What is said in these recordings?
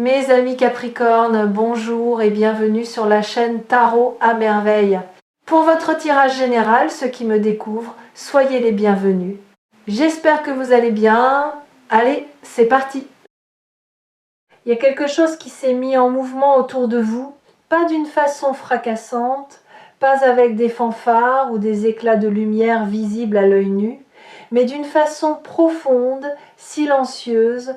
Mes amis Capricorne, bonjour et bienvenue sur la chaîne Tarot à merveille. Pour votre tirage général, ceux qui me découvrent, soyez les bienvenus. J'espère que vous allez bien. Allez, c'est parti. Il y a quelque chose qui s'est mis en mouvement autour de vous, pas d'une façon fracassante, pas avec des fanfares ou des éclats de lumière visibles à l'œil nu, mais d'une façon profonde, silencieuse,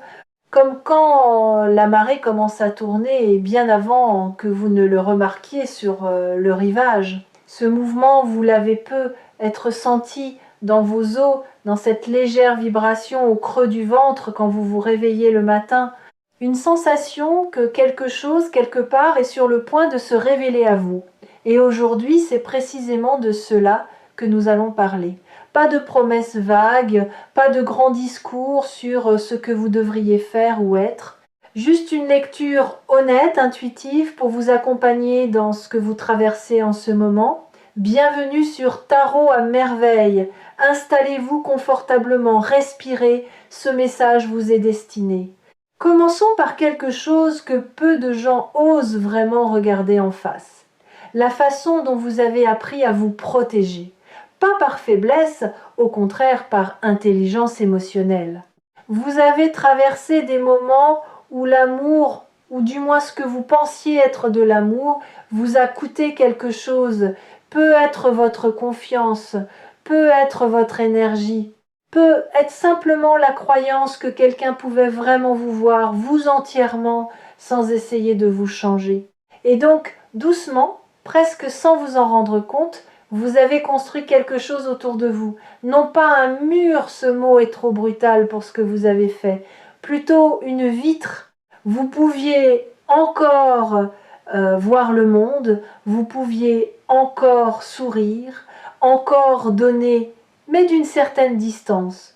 comme quand la marée commence à tourner et bien avant que vous ne le remarquiez sur le rivage. Ce mouvement, vous l'avez peu être senti dans vos os, dans cette légère vibration au creux du ventre quand vous vous réveillez le matin. Une sensation que quelque chose, quelque part, est sur le point de se révéler à vous. Et aujourd'hui, c'est précisément de cela que nous allons parler. Pas de promesses vagues, pas de grands discours sur ce que vous devriez faire ou être. Juste une lecture honnête, intuitive, pour vous accompagner dans ce que vous traversez en ce moment. Bienvenue sur Tarot à merveille. Installez-vous confortablement, respirez, ce message vous est destiné. Commençons par quelque chose que peu de gens osent vraiment regarder en face. La façon dont vous avez appris à vous protéger. Pas par faiblesse, au contraire par intelligence émotionnelle. Vous avez traversé des moments où l'amour, ou du moins ce que vous pensiez être de l'amour, vous a coûté quelque chose, peut être votre confiance, peut être votre énergie, peut être simplement la croyance que quelqu'un pouvait vraiment vous voir, vous entièrement, sans essayer de vous changer. Et donc, doucement, presque sans vous en rendre compte, vous avez construit quelque chose autour de vous. Non pas un mur, ce mot est trop brutal pour ce que vous avez fait, plutôt une vitre. Vous pouviez encore voir le monde, vous pouviez encore sourire, encore donner, mais d'une certaine distance.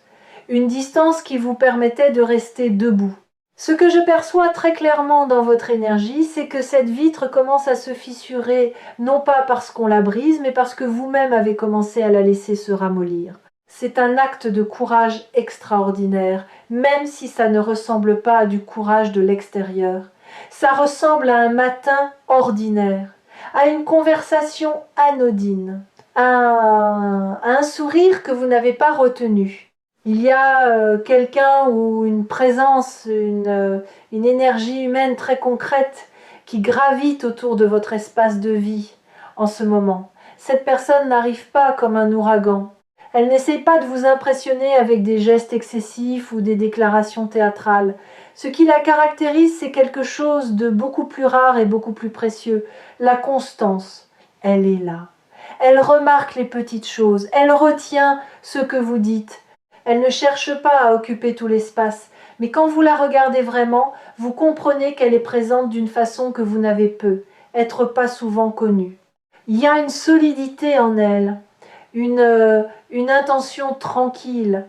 Une distance qui vous permettait de rester debout. Ce que je perçois très clairement dans votre énergie, c'est que cette vitre commence à se fissurer, non pas parce qu'on la brise, mais parce que vous-même avez commencé à la laisser se ramollir. C'est un acte de courage extraordinaire, même si ça ne ressemble pas à du courage de l'extérieur. Ça ressemble à un matin ordinaire, à une conversation anodine, à un sourire que vous n'avez pas retenu. Il y a quelqu'un ou une présence, une énergie humaine très concrète qui gravite autour de votre espace de vie en ce moment. Cette personne n'arrive pas comme un ouragan. Elle n'essaye pas de vous impressionner avec des gestes excessifs ou des déclarations théâtrales. Ce qui la caractérise, c'est quelque chose de beaucoup plus rare et beaucoup plus précieux. La constance. Elle est là. Elle remarque les petites choses. Elle retient ce que vous dites. Elle ne cherche pas à occuper tout l'espace, mais quand vous la regardez vraiment, vous comprenez qu'elle est présente d'une façon que vous n'avez peu, être pas souvent connue. Il y a une solidité en elle, une intention tranquille,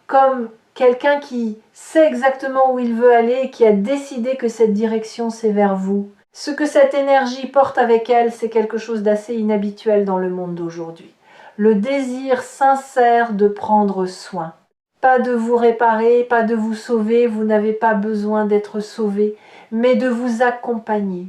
comme quelqu'un qui sait exactement où il veut aller et qui a décidé que cette direction c'est vers vous. Ce que cette énergie porte avec elle, c'est quelque chose d'assez inhabituel dans le monde d'aujourd'hui. Le désir sincère de prendre soin. Pas de vous réparer, pas de vous sauver, vous n'avez pas besoin d'être sauvé, mais de vous accompagner.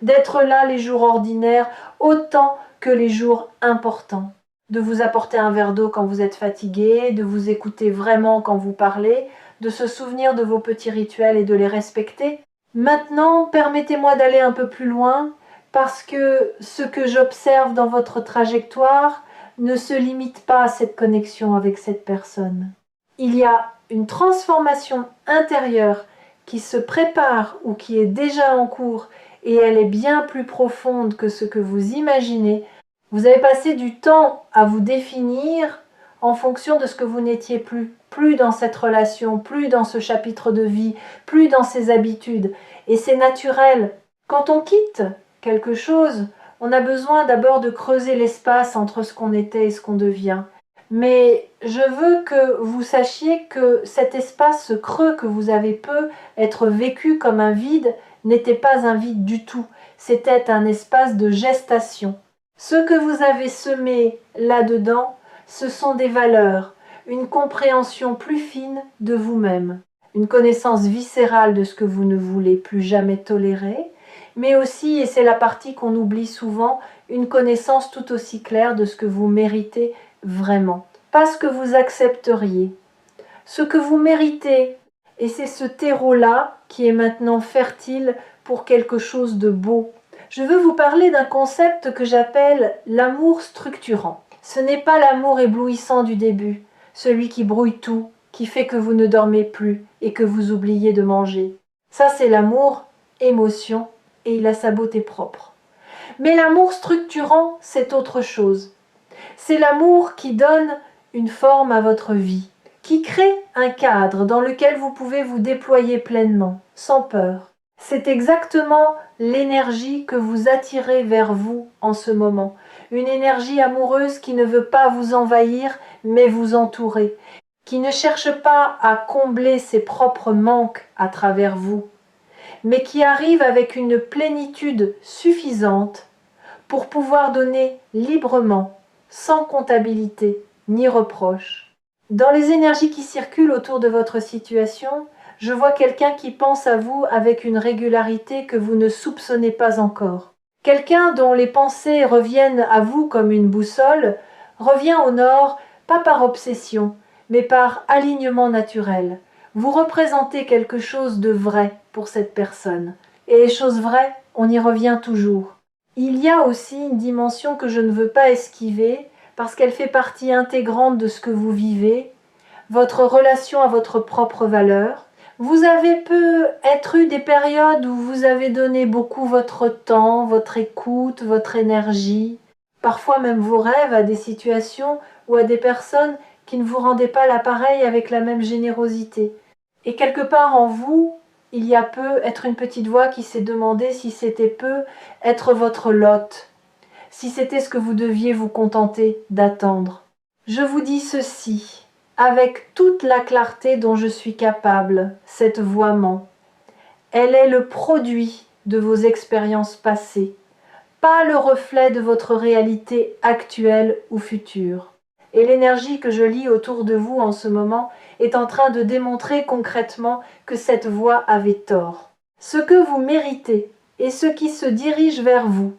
D'être là les jours ordinaires autant que les jours importants. De vous apporter un verre d'eau quand vous êtes fatigué, de vous écouter vraiment quand vous parlez, de se souvenir de vos petits rituels et de les respecter. Maintenant, permettez-moi d'aller un peu plus loin, parce que ce que j'observe dans votre trajectoire ne se limite pas à cette connexion avec cette personne. Il y a une transformation intérieure qui se prépare ou qui est déjà en cours et elle est bien plus profonde que ce que vous imaginez. Vous avez passé du temps à vous définir en fonction de ce que vous n'étiez plus dans cette relation, plus dans ce chapitre de vie, plus dans ces habitudes. Et c'est naturel. Quand on quitte quelque chose, on a besoin d'abord de creuser l'espace entre ce qu'on était et ce qu'on devient. Mais je veux que vous sachiez que cet espace creux que vous avez peu être vécu comme un vide n'était pas un vide du tout. C'était un espace de gestation. Ce que vous avez semé là-dedans, ce sont des valeurs, une compréhension plus fine de vous-même. une connaissance viscérale de ce que vous ne voulez plus jamais tolérer, mais aussi, et c'est la partie qu'on oublie souvent, une connaissance tout aussi claire de ce que vous méritez vraiment. Pas ce que vous accepteriez, ce que vous méritez. Et c'est ce terreau-là qui est maintenant fertile pour quelque chose de beau. Je veux vous parler d'un concept que j'appelle l'amour structurant. Ce n'est pas l'amour éblouissant du début, celui qui brouille tout, qui fait que vous ne dormez plus et que vous oubliez de manger. Ça, c'est l'amour, émotion, et il a sa beauté propre. Mais l'amour structurant, c'est autre chose. C'est l'amour qui donne une forme à votre vie, qui crée un cadre dans lequel vous pouvez vous déployer pleinement, sans peur. C'est exactement l'énergie que vous attirez vers vous en ce moment. Une énergie amoureuse qui ne veut pas vous envahir, mais vous entourer, qui ne cherche pas à combler ses propres manques à travers vous, mais qui arrive avec une plénitude suffisante pour pouvoir donner librement, sans comptabilité ni reproche. Dans les énergies qui circulent autour de votre situation, je vois quelqu'un qui pense à vous avec une régularité que vous ne soupçonnez pas encore. Quelqu'un dont les pensées reviennent à vous comme une boussole, revient au nord, pas par obsession, mais par alignement naturel. Vous représentez quelque chose de vrai pour cette personne. Et les choses vraies, on y revient toujours. Il y a aussi une dimension que je ne veux pas esquiver, parce qu'elle fait partie intégrante de ce que vous vivez, votre relation à votre propre valeur. Vous avez peut-être eu des périodes où vous avez donné beaucoup votre temps, votre écoute, votre énergie, parfois même vos rêves à des situations ou à des personnes qui ne vous rendaient pas l'appareil avec la même générosité. Et quelque part en vous, il y a peu être une petite voix qui s'est demandé si c'était peu être votre lot, si c'était ce que vous deviez vous contenter d'attendre. Je vous dis ceci, avec toute la clarté dont je suis capable, cette voix ment. Elle est le produit de vos expériences passées, pas le reflet de votre réalité actuelle ou future. Et l'énergie que je lis autour de vous en ce moment est en train de démontrer concrètement que cette voix avait tort. Ce que vous méritez et ce qui se dirige vers vous,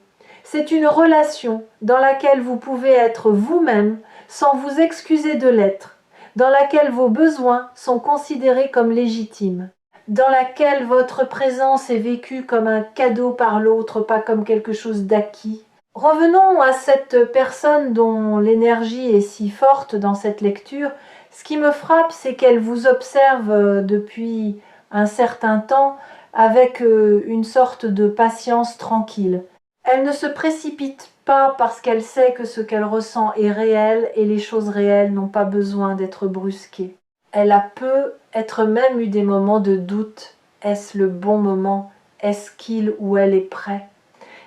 c'est une relation dans laquelle vous pouvez être vous-même sans vous excuser de l'être, dans laquelle vos besoins sont considérés comme légitimes, dans laquelle votre présence est vécue comme un cadeau par l'autre, pas comme quelque chose d'acquis. Revenons à cette personne dont l'énergie est si forte dans cette lecture. Ce qui me frappe, c'est qu'elle vous observe depuis un certain temps avec une sorte de patience tranquille. Elle ne se précipite pas parce qu'elle sait que ce qu'elle ressent est réel et les choses réelles n'ont pas besoin d'être brusquées. Elle a peut-être même eu des moments de doute. Est-ce le bon moment? Est-ce qu'il ou elle est prêt?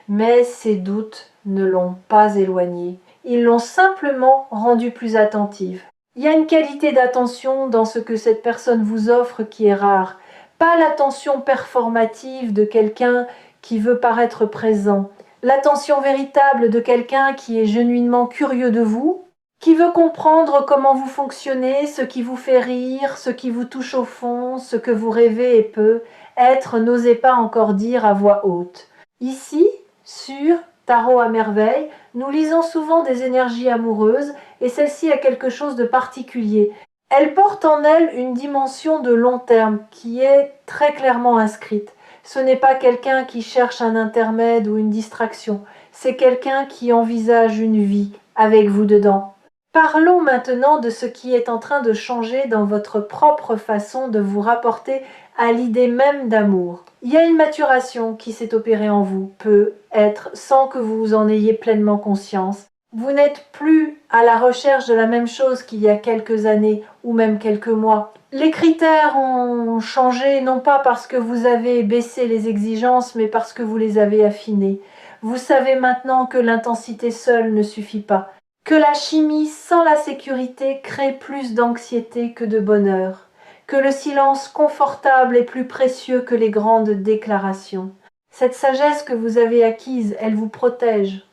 Mais ces doutes ne l'ont pas éloignée. Ils l'ont simplement rendue plus attentive. Il y a une qualité d'attention dans ce que cette personne vous offre qui est rare. Pas l'attention performative de quelqu'un qui veut paraître présent. L'attention véritable de quelqu'un qui est genuinement curieux de vous, qui veut comprendre comment vous fonctionnez, ce qui vous fait rire, ce qui vous touche au fond, ce que vous rêvez et peut être, n'osez pas encore dire à voix haute. Ici, sur Tarot à merveille, nous lisons souvent des énergies amoureuses et celle-ci a quelque chose de particulier. Elle porte en elle une dimension de long terme qui est très clairement inscrite. Ce n'est pas quelqu'un qui cherche un intermède ou une distraction, c'est quelqu'un qui envisage une vie avec vous dedans. Parlons maintenant de ce qui est en train de changer dans votre propre façon de vous rapporter à l'idée même d'amour. Il y a une maturation qui s'est opérée en vous, peut-être sans que vous en ayez pleinement conscience. Vous n'êtes plus à la recherche de la même chose qu'il y a quelques années ou même quelques mois. Les critères ont changé non pas parce que vous avez baissé les exigences, mais parce que vous les avez affinées. Vous savez maintenant que l'intensité seule ne suffit pas, que la chimie sans la sécurité crée plus d'anxiété que de bonheur, que le silence confortable est plus précieux que les grandes déclarations. Cette sagesse que vous avez acquise, elle vous protège.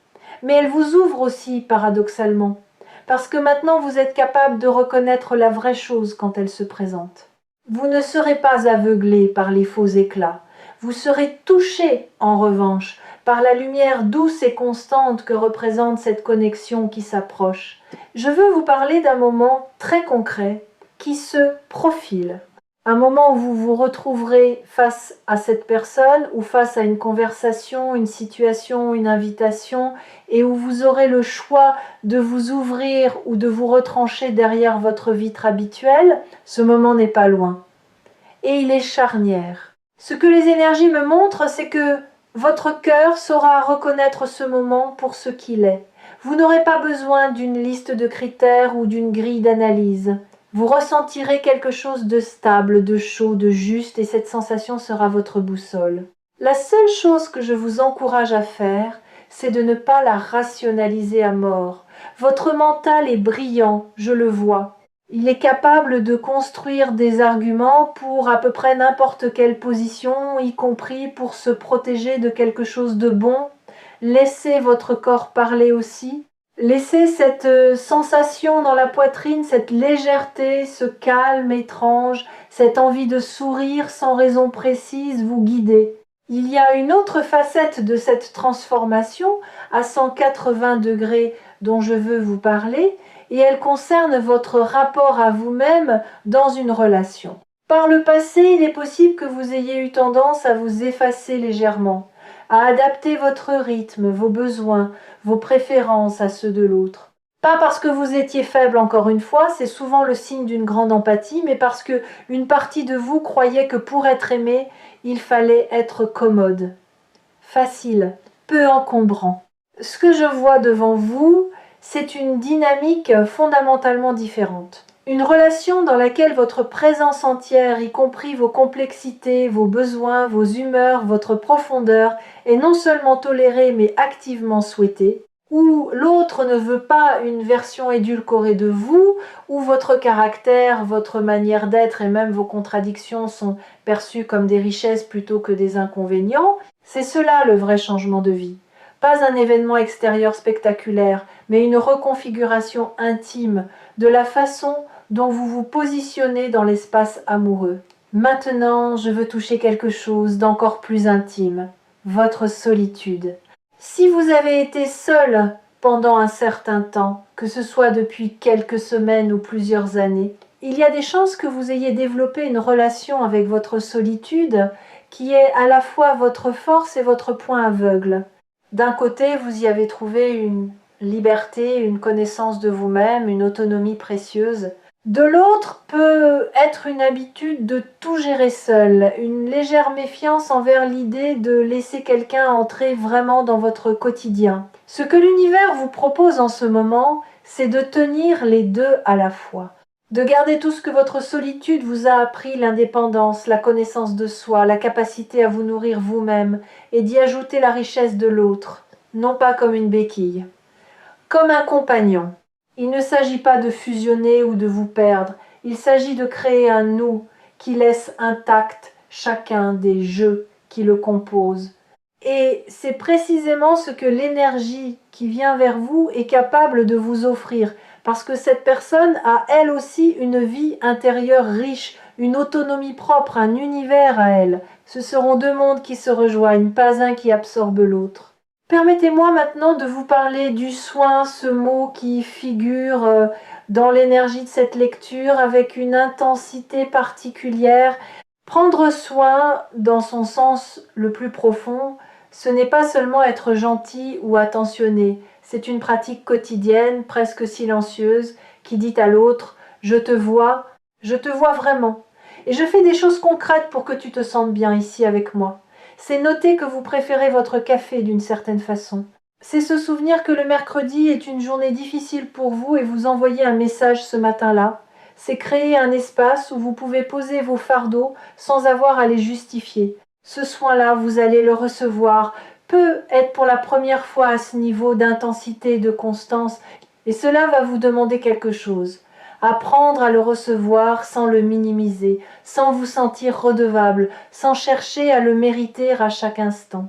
Mais elle vous ouvre aussi, paradoxalement, parce que maintenant vous êtes capable de reconnaître la vraie chose quand elle se présente. Vous ne serez pas aveuglé par les faux éclats. Vous serez touché, en revanche, par la lumière douce et constante que représente cette connexion qui s'approche. Je veux vous parler d'un moment très concret qui se profile. Un moment où vous vous retrouverez face à cette personne ou face à une conversation, une situation, une invitation, et où vous aurez le choix de vous ouvrir ou de vous retrancher derrière votre vitre habituelle. Ce moment n'est pas loin. Et il est charnière. Ce que les énergies me montrent, c'est que votre cœur saura reconnaître ce moment pour ce qu'il est. Vous n'aurez pas besoin d'une liste de critères ou d'une grille d'analyse. Vous ressentirez quelque chose de stable, de chaud, de juste, et cette sensation sera votre boussole. La seule chose que je vous encourage à faire, c'est de ne pas la rationaliser à mort. Votre mental est brillant, je le vois. Il est capable de construire des arguments pour à peu près n'importe quelle position, y compris pour se protéger de quelque chose de bon. Laissez votre corps parler aussi. Laissez cette sensation dans la poitrine, cette légèreté, ce calme étrange, cette envie de sourire sans raison précise vous guider. Il y a une autre facette de cette transformation à 180 degrés dont je veux vous parler, et elle concerne votre rapport à vous-même dans une relation. Par le passé, il est possible que vous ayez eu tendance à vous effacer légèrement, à adapter votre rythme, vos besoins, vos préférences à ceux de l'autre. Pas parce que vous étiez faible encore une fois, c'est souvent le signe d'une grande empathie, mais parce que une partie de vous croyait que pour être aimé, il fallait être commode, facile, peu encombrant. Ce que je vois devant vous, c'est une dynamique fondamentalement différente. Une relation dans laquelle votre présence entière, y compris vos complexités, vos besoins, vos humeurs, votre profondeur, est non seulement tolérée mais activement souhaitée, où l'autre ne veut pas une version édulcorée de vous, où votre caractère, votre manière d'être et même vos contradictions sont perçues comme des richesses plutôt que des inconvénients, c'est cela le vrai changement de vie. Pas un événement extérieur spectaculaire, mais une reconfiguration intime de la façon dont vous vous positionnez dans l'espace amoureux. Maintenant, je veux toucher quelque chose d'encore plus intime, votre solitude. Si vous avez été seul pendant un certain temps, que ce soit depuis quelques semaines ou plusieurs années, il y a des chances que vous ayez développé une relation avec votre solitude qui est à la fois votre force et votre point aveugle. D'un côté, vous y avez trouvé une liberté, une connaissance de vous-même, une autonomie précieuse. De l'autre peut être une habitude de tout gérer seul, une légère méfiance envers l'idée de laisser quelqu'un entrer vraiment dans votre quotidien. Ce que l'univers vous propose en ce moment, c'est de tenir les deux à la fois. De garder tout ce que votre solitude vous a appris, l'indépendance, la connaissance de soi, la capacité à vous nourrir vous-même, et d'y ajouter la richesse de l'autre, non pas comme une béquille. Comme un compagnon. Il ne s'agit pas de fusionner ou de vous perdre, il s'agit de créer un nous qui laisse intact chacun des jeux qui le composent. Et c'est précisément ce que l'énergie qui vient vers vous est capable de vous offrir, parce que cette personne a elle aussi une vie intérieure riche, une autonomie propre, un univers à elle. Ce seront deux mondes qui se rejoignent, pas un qui absorbe l'autre. Permettez-moi maintenant de vous parler du soin, ce mot qui figure dans l'énergie de cette lecture avec une intensité particulière. Prendre soin, dans son sens le plus profond, ce n'est pas seulement être gentil ou attentionné, c'est une pratique quotidienne, presque silencieuse, qui dit à l'autre « je te vois vraiment, et je fais des choses concrètes pour que tu te sentes bien ici avec moi ». C'est noter que vous préférez votre café d'une certaine façon. C'est se souvenir que le mercredi est une journée difficile pour vous et vous envoyer un message ce matin-là. C'est créer un espace où vous pouvez poser vos fardeaux sans avoir à les justifier. Ce soin-là, vous allez le recevoir, peut être pour la première fois à ce niveau d'intensité et de constance, et cela va vous demander quelque chose. Apprendre à le recevoir sans le minimiser, sans vous sentir redevable, sans chercher à le mériter à chaque instant.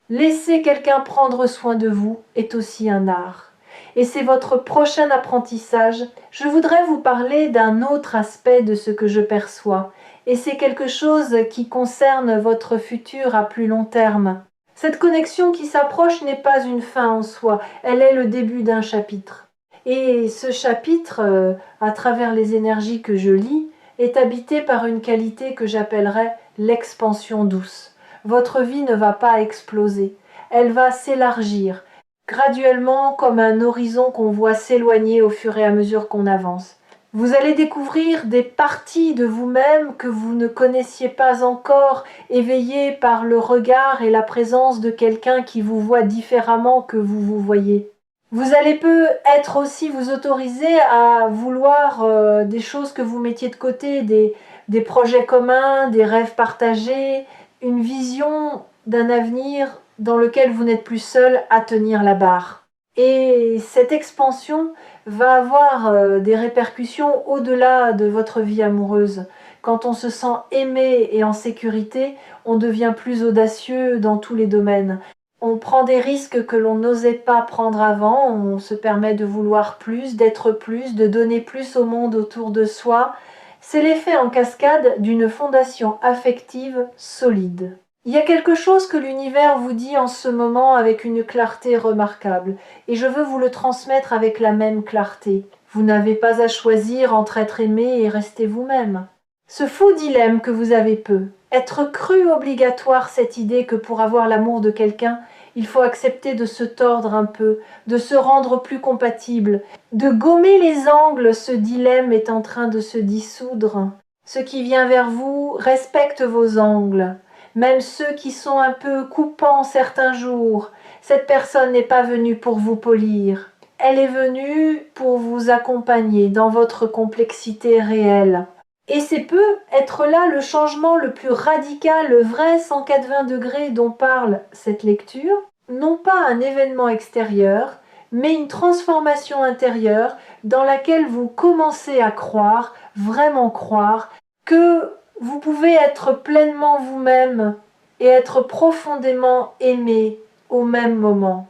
Laisser quelqu'un prendre soin de vous est aussi un art. Et c'est votre prochain apprentissage. Je voudrais vous parler d'un autre aspect de ce que je perçois. et c'est quelque chose qui concerne votre futur à plus long terme. Cette connexion qui s'approche n'est pas une fin en soi, elle est le début d'un chapitre. Et ce chapitre, à travers les énergies que je lis, est habité par une qualité que j'appellerais l'expansion douce. Votre vie ne va pas exploser, elle va s'élargir, graduellement comme un horizon qu'on voit s'éloigner au fur et à mesure qu'on avance. Vous allez découvrir des parties de vous-même que vous ne connaissiez pas encore, éveillées par le regard et la présence de quelqu'un qui vous voit différemment que vous vous voyez. Vous allez peut-être aussi vous autoriser à vouloir des choses que vous mettiez de côté, des projets communs, des rêves partagés, une vision d'un avenir dans lequel vous n'êtes plus seul à tenir la barre. Et cette expansion va avoir des répercussions au-delà de votre vie amoureuse. Quand on se sent aimé et en sécurité, on devient plus audacieux dans tous les domaines. On prend des risques que l'on n'osait pas prendre avant, on se permet de vouloir plus, d'être plus, de donner plus au monde autour de soi. C'est l'effet en cascade d'une fondation affective solide. Il y a quelque chose que l'univers vous dit en ce moment avec une clarté remarquable, et je veux vous le transmettre avec la même clarté. Vous n'avez pas à choisir entre être aimé et rester vous-même. Ce faux dilemme que vous avez être cru obligatoire cette idée que pour avoir l'amour de quelqu'un, il faut accepter de se tordre un peu, de se rendre plus compatible, de gommer les angles, ce dilemme est en train de se dissoudre. Ce qui vient vers vous respecte vos angles. Même ceux qui sont un peu coupants certains jours, cette personne n'est pas venue pour vous polir. Elle est venue pour vous accompagner dans votre complexité réelle. Et c'est peut être là le changement le plus radical, le vrai 180 degrés dont parle cette lecture. Non pas un événement extérieur, mais une transformation intérieure dans laquelle vous commencez à croire, vraiment croire, que vous pouvez être pleinement vous-même et être profondément aimé au même moment.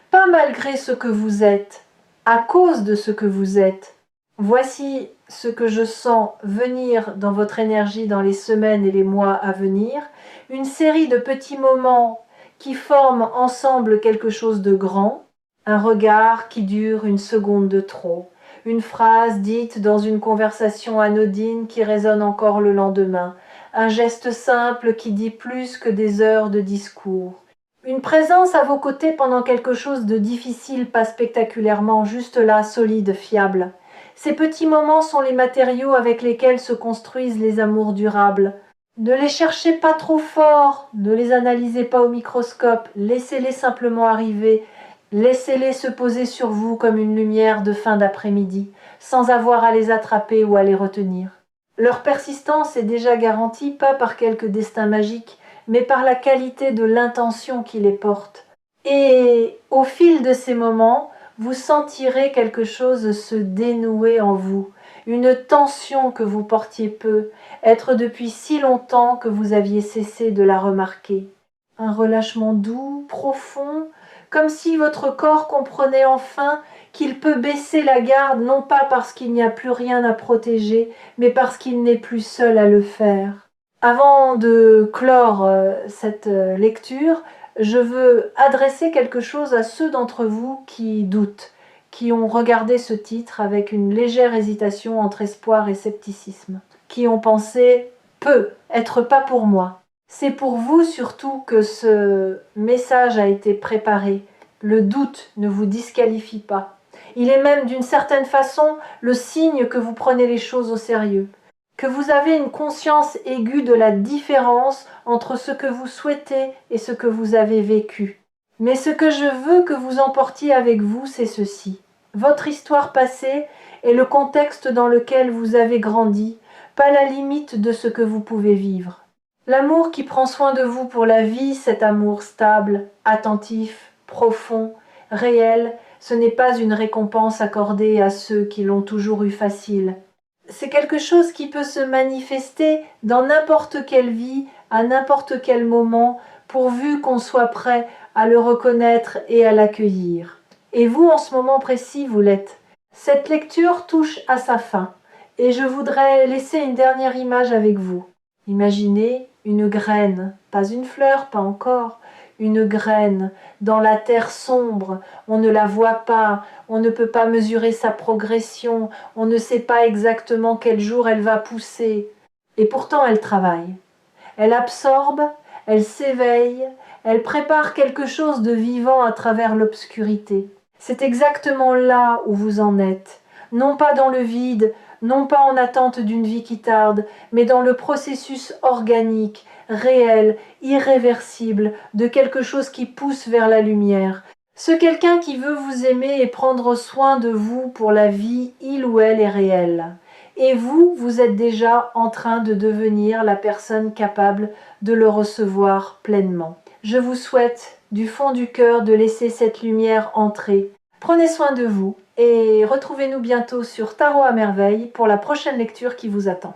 Pas malgré ce que vous êtes, à cause de ce que vous êtes. Voici ce que je sens venir dans votre énergie dans les semaines et les mois à venir. Une série de petits moments qui forment ensemble quelque chose de grand. Un regard qui dure une seconde de trop. Une phrase dite dans une conversation anodine qui résonne encore le lendemain. Un geste simple qui dit plus que des heures de discours. Une présence à vos côtés pendant quelque chose de difficile, pas spectaculairement, juste là, solide, fiable. Ces petits moments sont les matériaux avec lesquels se construisent les amours durables. Ne les cherchez pas trop fort, ne les analysez pas au microscope, laissez-les simplement arriver. Laissez-les se poser sur vous comme une lumière de fin d'après-midi, sans avoir à les attraper ou à les retenir. Leur persistance est déjà garantie pas par quelque destin magique, mais par la qualité de l'intention qui les porte. Et au fil de ces moments, vous sentirez quelque chose se dénouer en vous, une tension que vous portiez peu, être depuis si longtemps que vous aviez cessé de la remarquer. Un relâchement doux, profond, comme si votre corps comprenait enfin qu'il peut baisser la garde non pas parce qu'il n'y a plus rien à protéger, mais parce qu'il n'est plus seul à le faire. Avant de clore cette lecture, je veux adresser quelque chose à ceux d'entre vous qui doutent, qui ont regardé ce titre avec une légère hésitation entre espoir et scepticisme, qui ont pensé « peut être pas pour moi ». C'est pour vous surtout que ce message a été préparé. Le doute ne vous disqualifie pas. Il est même d'une certaine façon le signe que vous prenez les choses au sérieux, que vous avez une conscience aiguë de la différence entre ce que vous souhaitez et ce que vous avez vécu. Mais ce que je veux que vous emportiez avec vous, c'est ceci. Votre histoire passée est le contexte dans lequel vous avez grandi, pas la limite de ce que vous pouvez vivre. L'amour qui prend soin de vous pour la vie, cet amour stable, attentif, profond, réel, ce n'est pas une récompense accordée à ceux qui l'ont toujours eu facile. C'est quelque chose qui peut se manifester dans n'importe quelle vie, à n'importe quel moment, pourvu qu'on soit prêt à le reconnaître et à l'accueillir. Et vous, en ce moment précis, vous l'êtes. Cette lecture touche à sa fin, et je voudrais laisser une dernière image avec vous. Imaginez une graine, pas une fleur, pas encore, une graine dans la terre sombre. On ne la voit pas, on ne peut pas mesurer sa progression, on ne sait pas exactement quel jour elle va pousser. Et pourtant elle travaille. Elle absorbe, elle s'éveille, elle prépare quelque chose de vivant à travers l'obscurité. C'est exactement là où vous en êtes, non pas dans le vide, non pas en attente d'une vie qui tarde, mais dans le processus organique, réel, irréversible, de quelque chose qui pousse vers la lumière. Ce quelqu'un qui veut vous aimer et prendre soin de vous pour la vie, il ou elle est réel. Et vous, vous êtes déjà en train de devenir la personne capable de le recevoir pleinement. Je vous souhaite du fond du cœur de laisser cette lumière entrer. Prenez soin de vous et retrouvez-nous bientôt sur Tarot à merveille pour la prochaine lecture qui vous attend.